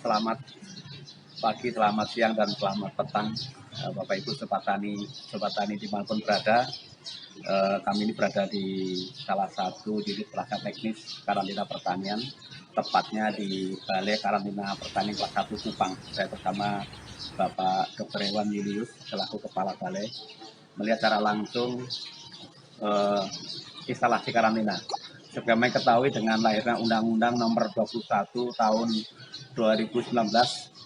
Selamat pagi, selamat siang, dan selamat petang, Bapak Ibu Sobat Tani dimanapun berada. Kami ini berada di salah satu unit pelaksanaan teknis karantina pertanian, tepatnya di Balai Karantina Pertanian kelas 1 Kupang. Saya bersama Bapak Dr. Hewan Julius selaku Kepala Balai melihat secara langsung instalasi karantina. Sebagaimana ketahui dengan lahirnya Undang-Undang Nomor 21 Tahun 2019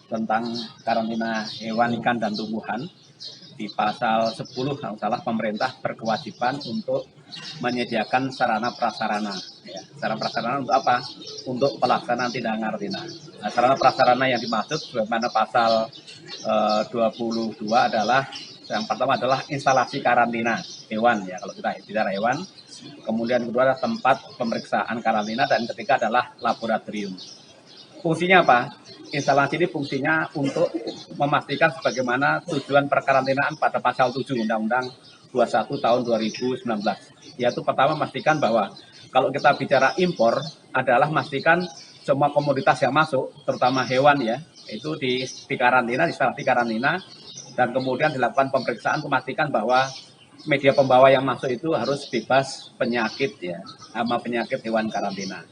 tentang karantina hewan, ikan, dan tumbuhan, di pasal 10 kalau salah pemerintah berkewajiban untuk menyediakan sarana prasarana. Ya, sarana prasarana untuk apa? Untuk pelaksanaan tindakan karantina. Nah, sarana prasarana yang dimaksud sebagaimana pasal 22 adalah yang pertama adalah instalasi karantina hewan, ya kalau kita bicara hewan. Kemudian kedua adalah tempat pemeriksaan karantina, dan ketiga adalah laboratorium. Fungsinya apa? Instalasi ini fungsinya untuk memastikan sebagaimana tujuan perkarantinaan pada pasal 7 Undang-Undang 21 tahun 2019. Yaitu pertama memastikan bahwa kalau kita bicara impor adalah memastikan semua komoditas yang masuk, terutama hewan ya, itu di karantina, instalasi karantina, dan kemudian dilakukan pemeriksaan memastikan bahwa media pembawa yang masuk itu harus bebas penyakit ya, sama penyakit hewan karantina.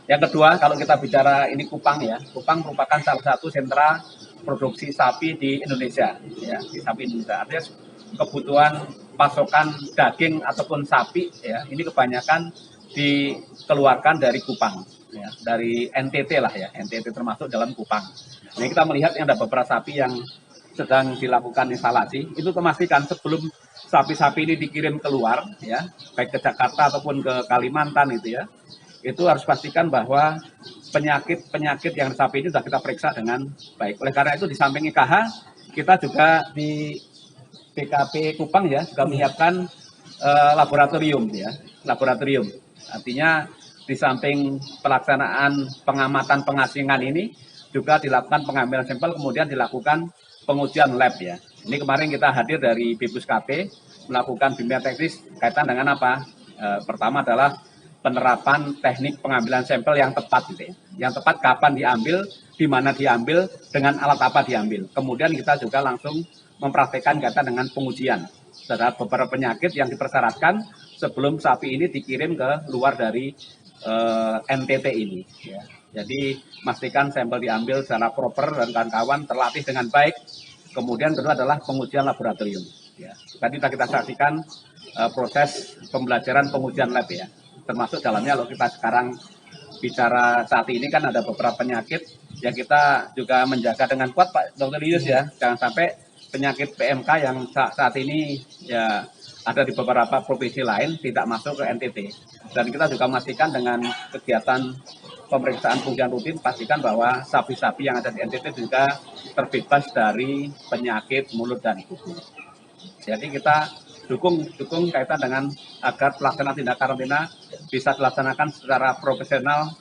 Yang kedua, kalau kita bicara ini Kupang ya, Kupang merupakan salah satu sentra produksi sapi di Indonesia ya, di sapi Indonesia. Artinya kebutuhan pasokan daging ataupun sapi ya, ini kebanyakan dikeluarkan dari Kupang ya, dari NTT lah ya, NTT termasuk dalam Kupang. Ini kita melihat yang ada beberapa sapi yang sedang dilakukan instalasi, itu memastikan sebelum sapi-sapi ini dikirim keluar ya, baik ke Jakarta ataupun ke Kalimantan itu ya, itu harus pastikan bahwa penyakit yang sapi ini sudah kita periksa dengan baik. Oleh karena itu di samping IKH, kita juga di BKP Kupang ya juga menyiapkan laboratorium ya, laboratorium. Artinya di samping pelaksanaan pengamatan pengasingan ini juga dilakukan pengambilan sampel, kemudian dilakukan pengujian lab ya. Ini kemarin kita hadir dari BPUSKP melakukan bimbingan teknis kaitan dengan apa? Pertama adalah penerapan teknik pengambilan sampel yang tepat gitu ya. Yang tepat kapan diambil, di mana diambil, dengan alat apa diambil. Kemudian kita juga langsung mempraktekkan kaitan dengan pengujian terhadap beberapa penyakit yang dipersyaratkan sebelum sapi ini dikirim ke luar dari NTT ini ya. Jadi pastikan sampel diambil secara proper dan kawan-kawan terlatih dengan baik. Kemudian kedua adalah pengujian laboratorium. Ya. Tadi kita saksikan proses pembelajaran pengujian lab ya. Termasuk dalamnya kalau kita sekarang bicara saat ini kan ada beberapa penyakit yang kita juga menjaga dengan kuat Pak Dr. Lius ya. Jangan sampai penyakit PMK yang saat ini ya ada di beberapa provinsi lain tidak masuk ke NTT. Dan kita juga memastikan dengan kegiatan pemeriksaan pengujian rutin, pastikan bahwa sapi-sapi yang ada di NTT juga terbebas dari penyakit mulut dan kuku. Jadi kita dukung kaitan dengan agar pelaksanaan tindak karantina bisa dilaksanakan secara profesional,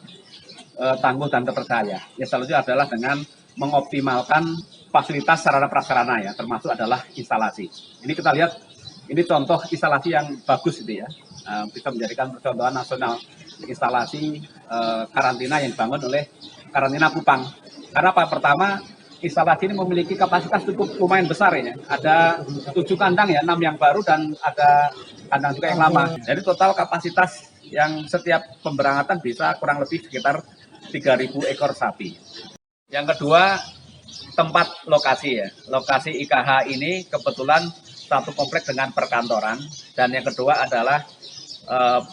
tangguh dan terpercaya. Ya selanjutnya adalah dengan mengoptimalkan fasilitas sarana prasarana ya, termasuk adalah instalasi. Ini kita lihat ini contoh instalasi yang bagus itu ya, bisa menjadikan percontohan nasional instalasi karantina yang dibangun oleh Karantina Kupang. Karena apa? Pertama, instalasi ini memiliki kapasitas cukup lumayan besar ya. Ada 7 kandang ya, 6 yang baru dan ada kandang juga yang lama. Jadi total kapasitas yang setiap pemberangkatan bisa kurang lebih sekitar 3.000 ekor sapi. Yang kedua, tempat lokasi ya. Lokasi IKH ini kebetulan satu kompleks dengan perkantoran, dan yang kedua adalah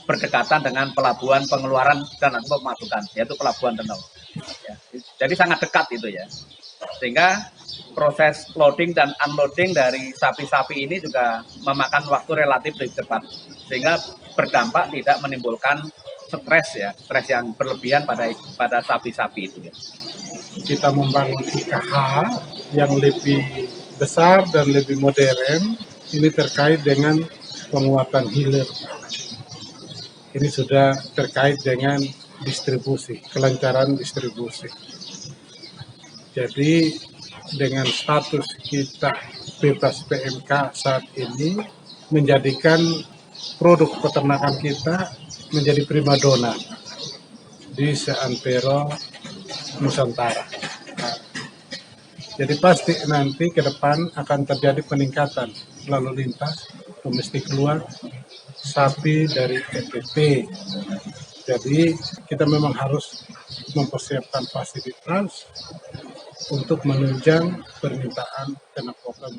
berdekatan dengan pelabuhan pengeluaran dan pemasukan, yaitu Pelabuhan Danau. Ya. Jadi sangat dekat itu ya. Sehingga proses loading dan unloading dari sapi-sapi ini juga memakan waktu relatif lebih cepat. Sehingga berdampak tidak menimbulkan stres ya, stres yang berlebihan pada sapi-sapi itu ya. Kita membangun IKH yang lebih besar dan lebih modern, ini terkait dengan penguatan hilir. Ini sudah terkait dengan distribusi, kelancaran distribusi. Jadi dengan status kita bebas PMK saat ini menjadikan produk peternakan kita menjadi primadona di seantero Nusantara. Jadi pasti nanti ke depan akan terjadi peningkatan lalu lintas domestik luar sapi dari NTT. Jadi kita memang harus mempersiapkan fasilitas untuk menunjang permintaan ternak lokal.